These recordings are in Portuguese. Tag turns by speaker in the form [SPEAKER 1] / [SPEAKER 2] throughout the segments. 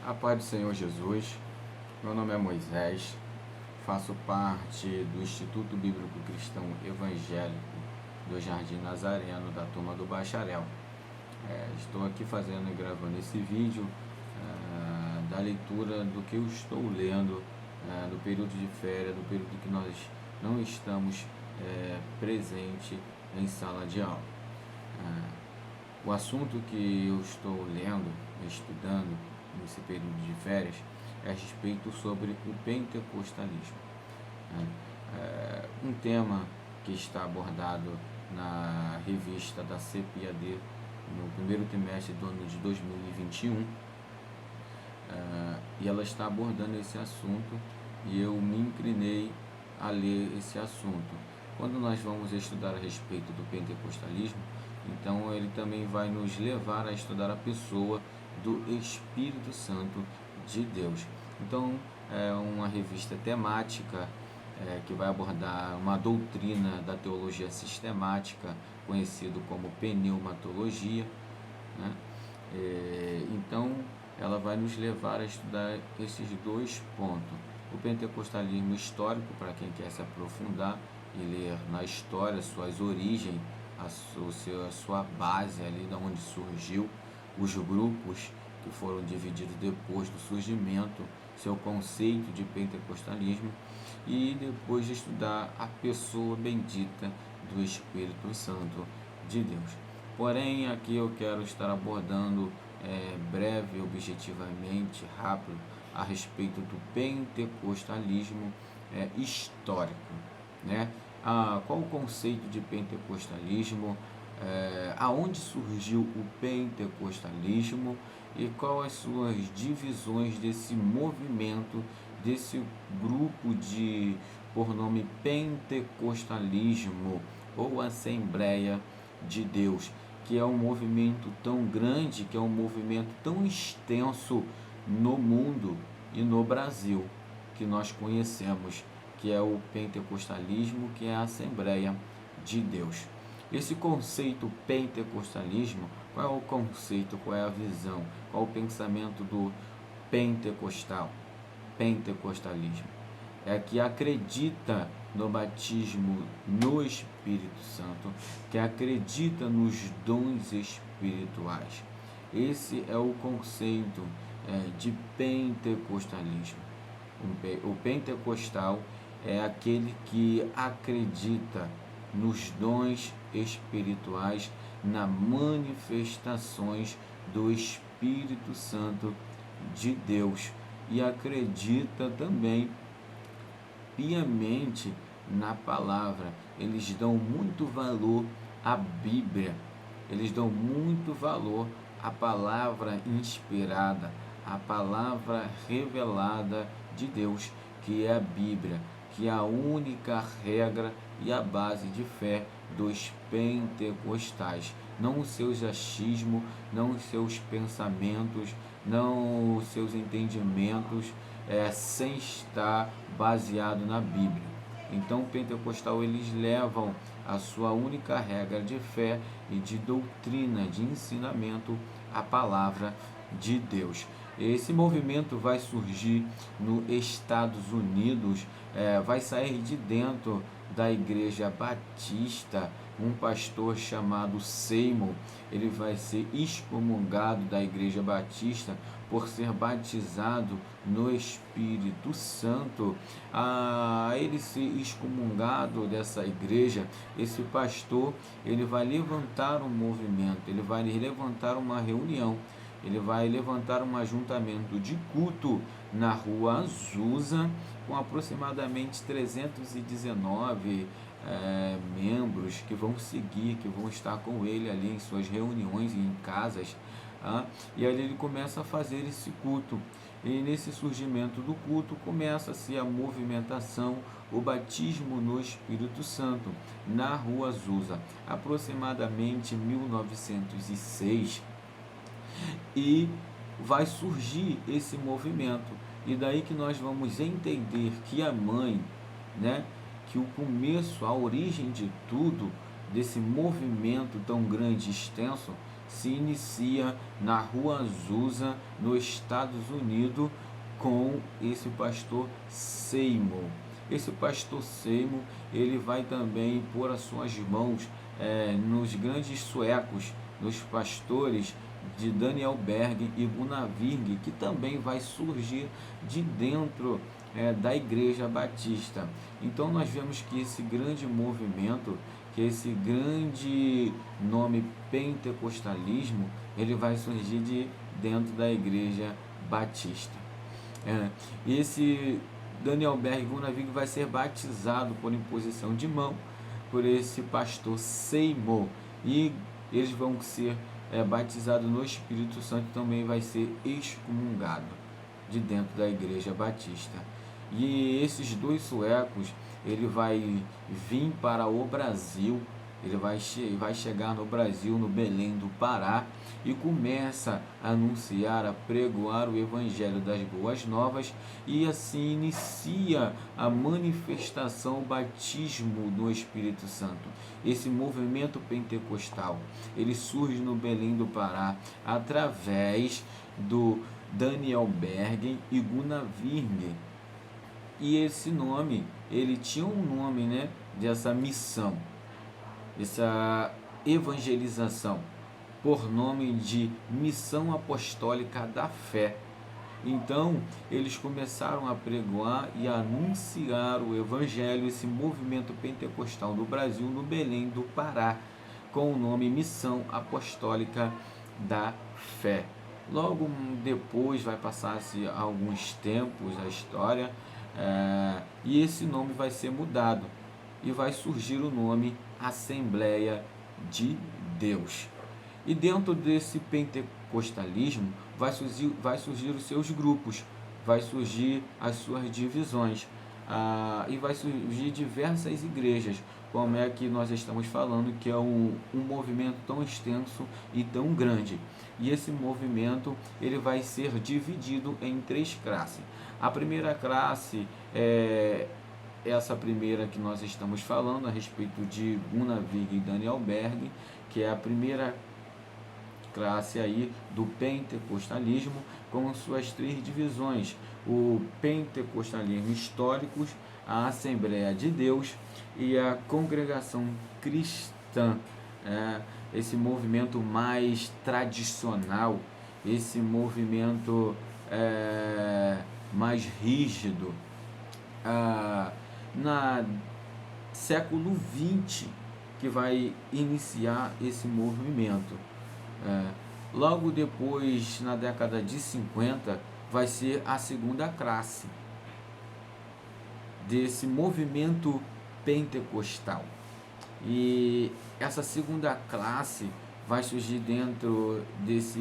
[SPEAKER 1] A paz do Senhor Jesus, meu nome é Moisés, faço parte do Instituto Bíblico Cristão Evangélico do Jardim Nazareno, da turma do Bacharel. Estou aqui fazendo e gravando esse vídeo da leitura do que eu estou lendo no período de férias, no período que nós não estamos presente em sala de aula. O assunto que eu estou lendo, estudando nesse período de férias, é a respeito sobre o pentecostalismo. Um tema que está abordado na revista da CPAD no primeiro trimestre do ano de 2021, e ela está abordando esse assunto e eu me inclinei a ler esse assunto. Quando nós vamos estudar a respeito do pentecostalismo, então ele também vai nos levar a estudar a pessoa do Espírito Santo de Deus. Então é uma revista temática que vai abordar uma doutrina da teologia sistemática, conhecido como pneumatologia, né? Então ela vai nos levar a estudar esses dois pontos: o pentecostalismo histórico, para quem quer se aprofundar e ler na história suas origens, a sua base ali, de onde surgiu, os grupos que foram divididos depois do surgimento, seu conceito de pentecostalismo, e depois de estudar a pessoa bendita do Espírito Santo de Deus. Porém, aqui eu quero estar abordando breve, objetivamente, rápido, a respeito do pentecostalismo histórico, né? Qual o conceito de pentecostalismo, aonde surgiu o pentecostalismo e quais as suas divisões desse movimento, desse grupo por nome pentecostalismo ou Assembleia de Deus, que é um movimento tão grande, que é um movimento tão extenso no mundo e no Brasil, que nós conhecemos, que é o pentecostalismo, que é a Assembleia de Deus. Esse conceito pentecostalismo, qual é o conceito, qual é a visão, qual é o pensamento do pentecostalismo? É que acredita no batismo no Espírito Santo, que acredita nos dons espirituais. Esse é o conceito de pentecostalismo. O pentecostal é aquele que acredita nos dons espirituais, nas manifestações do Espírito Santo de Deus, e acredita também piamente na palavra. Eles dão muito valor à Bíblia, eles dão muito valor à palavra inspirada, à palavra revelada de Deus, que é a Bíblia, que é a única regra e a base de fé dos pentecostais. Não os seus achismos, não os seus pensamentos, não os seus entendimentos, sem estar baseado na Bíblia. Então, o pentecostal, eles levam a sua única regra de fé e de doutrina, de ensinamento, a palavra de Deus. Esse movimento vai surgir nos Estados Unidos, vai sair de dentro da Igreja Batista. Um pastor chamado Seymour, ele vai ser excomungado da Igreja Batista por ser batizado no Espírito Santo. Ele ser excomungado dessa igreja, esse pastor, ele vai levantar um movimento, ele vai levantar uma reunião, ele vai levantar um ajuntamento de culto na rua Azusa, com aproximadamente 319 membros que vão seguir, que vão estar com ele ali em suas reuniões e em casas. E ali ele começa a fazer esse culto, e nesse surgimento do culto começa-se a movimentação, o batismo no Espírito Santo na rua Azusa, aproximadamente 1906, e vai surgir esse movimento, e daí que nós vamos entender que a mãe, né, que o começo, a origem de tudo, desse movimento tão grande e extenso, se inicia na Rua Azusa, nos Estados Unidos, com esse pastor Seymour. Esse pastor Seymour, ele vai também pôr as suas mãos nos grandes suecos, nos pastores de Daniel Berg e Gunnar Virg, que também vai surgir de dentro da Igreja Batista. Então nós vemos que esse grande movimento, que esse grande nome pentecostalismo, ele vai surgir de dentro da Igreja Batista. Esse Daniel Berg e Gunnar Virg vai ser batizado por imposição de mão por esse pastor Seymour, e eles vão ser batizados no Espírito Santo, também vai ser excomungado de dentro da Igreja Batista. E esses dois suecos, ele vai vir para o Brasil, ele vai chegar no Brasil, no Belém do Pará, e começa a anunciar, a pregoar o Evangelho das Boas Novas, e assim inicia a manifestação, o batismo do Espírito Santo. Esse movimento pentecostal, ele surge no Belém do Pará, através do Daniel Berg e Gunnar Virg. E esse nome, ele tinha um nome, né, dessa missão, essa evangelização, por nome de Missão Apostólica da Fé. Então, eles começaram a pregoar e a anunciar o Evangelho, esse movimento pentecostal do Brasil, no Belém do Pará, com o nome Missão Apostólica da Fé. Logo depois vai passar-se alguns tempos da história, e esse nome vai ser mudado e vai surgir o nome Assembleia de Deus. E dentro desse pentecostalismo vai surgir os seus grupos, vai surgir as suas divisões, e vai surgir diversas igrejas, como é que nós estamos falando, que é um movimento tão extenso e tão grande. E esse movimento, ele vai ser dividido em três classes. A primeira classe é essa primeira que nós estamos falando, a respeito de Gunnar Virg e Daniel Berg, que é a primeira classe aí do pentecostalismo, com suas três divisões: o pentecostalismo histórico, a Assembleia de Deus e a Congregação Cristã. Esse movimento mais tradicional, esse movimento mais rígido. Na século XX que vai iniciar esse movimento. Logo depois, na década de 50, vai ser a segunda classe desse movimento pentecostal. E essa segunda classe vai surgir dentro desse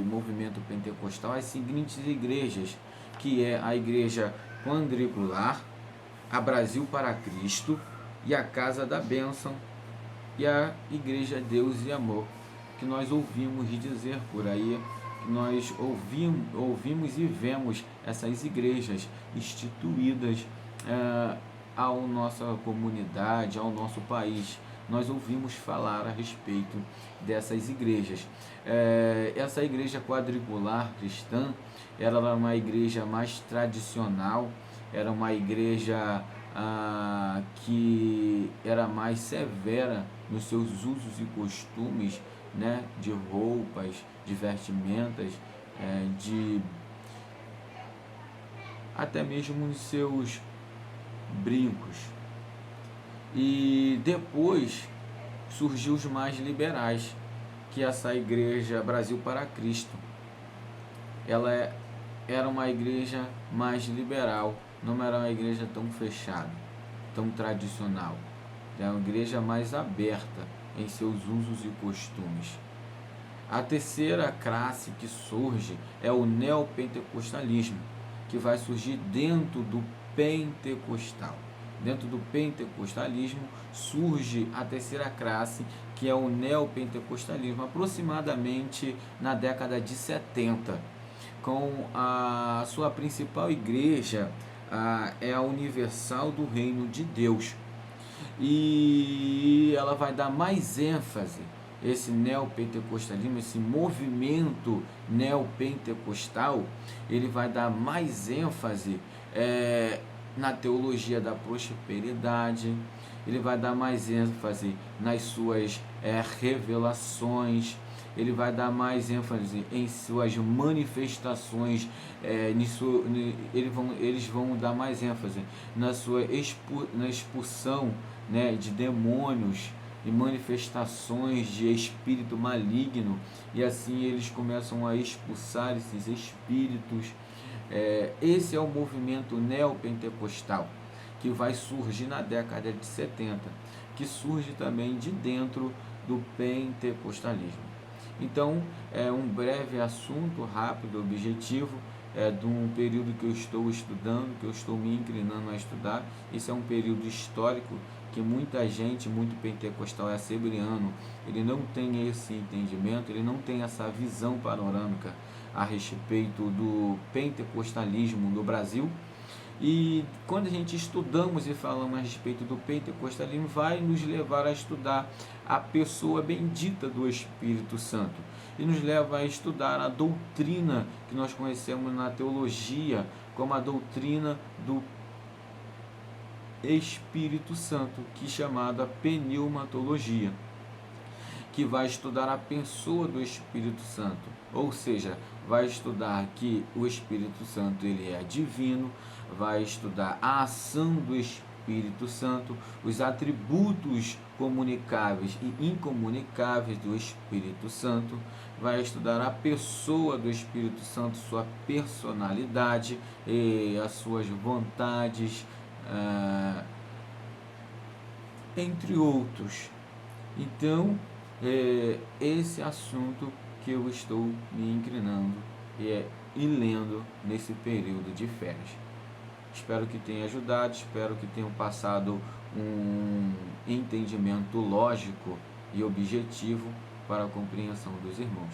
[SPEAKER 1] movimento pentecostal as seguintes igrejas, que é a Igreja Quadrangular, a Brasil para Cristo e a Casa da Bênção, e a Igreja Deus e Amor, que nós ouvimos dizer por aí, que nós ouvimos e vemos essas igrejas instituídas à nossa comunidade, ao nosso país. Nós ouvimos falar a respeito dessas igrejas. Essa igreja quadrangular cristã, ela era uma igreja mais tradicional, era uma igreja que era mais severa nos seus usos e costumes, né, de roupas, de vestimentas, até mesmo nos seus brincos. E depois surgiu os mais liberais, que essa igreja Brasil para Cristo. Ela era uma igreja mais liberal, não era uma igreja tão fechada, tão tradicional. Era uma igreja mais aberta em seus usos e costumes. A terceira classe que surge é o neopentecostalismo, que vai surgir dentro do pentecostal. Dentro do pentecostalismo surge a terceira classe, que é o neopentecostalismo, aproximadamente na década de 70, com a sua principal igreja, é a Universal do Reino de Deus. E ela vai dar mais ênfase esse neopentecostalismo, esse movimento neopentecostal, ele vai dar mais ênfase na teologia da prosperidade, ele vai dar mais ênfase nas suas revelações, ele vai dar mais ênfase em suas manifestações, eles vão dar mais ênfase na na expulsão, né, de demônios e manifestações de espírito maligno, e assim eles começam a expulsar esses espíritos. Esse é o movimento neopentecostal que vai surgir na década de 70, que surge também de dentro do pentecostalismo. Então, é um breve assunto, rápido, objetivo, de um período que eu estou estudando, que eu estou me inclinando a estudar. Esse é um período histórico que muita gente, muito pentecostal assembleano, ele não tem esse entendimento, ele não tem essa visão panorâmica a respeito do pentecostalismo no Brasil. E quando a gente estudamos e falamos a respeito do pentecostalismo, vai nos levar a estudar a pessoa bendita do Espírito Santo, e nos leva a estudar a doutrina que nós conhecemos na teologia como a doutrina do Espírito Santo, que é chamada pneumatologia, que vai estudar a pessoa do Espírito Santo, ou seja, vai estudar que o Espírito Santo ele é divino, vai estudar a ação do Espírito Santo, os atributos comunicáveis e incomunicáveis do Espírito Santo, vai estudar a pessoa do Espírito Santo, sua personalidade e as suas vontades, entre outros. Então, esse assunto que eu estou me inclinando e lendo nesse período de férias. Espero que tenha ajudado, espero que tenham passado um entendimento lógico e objetivo para a compreensão dos irmãos.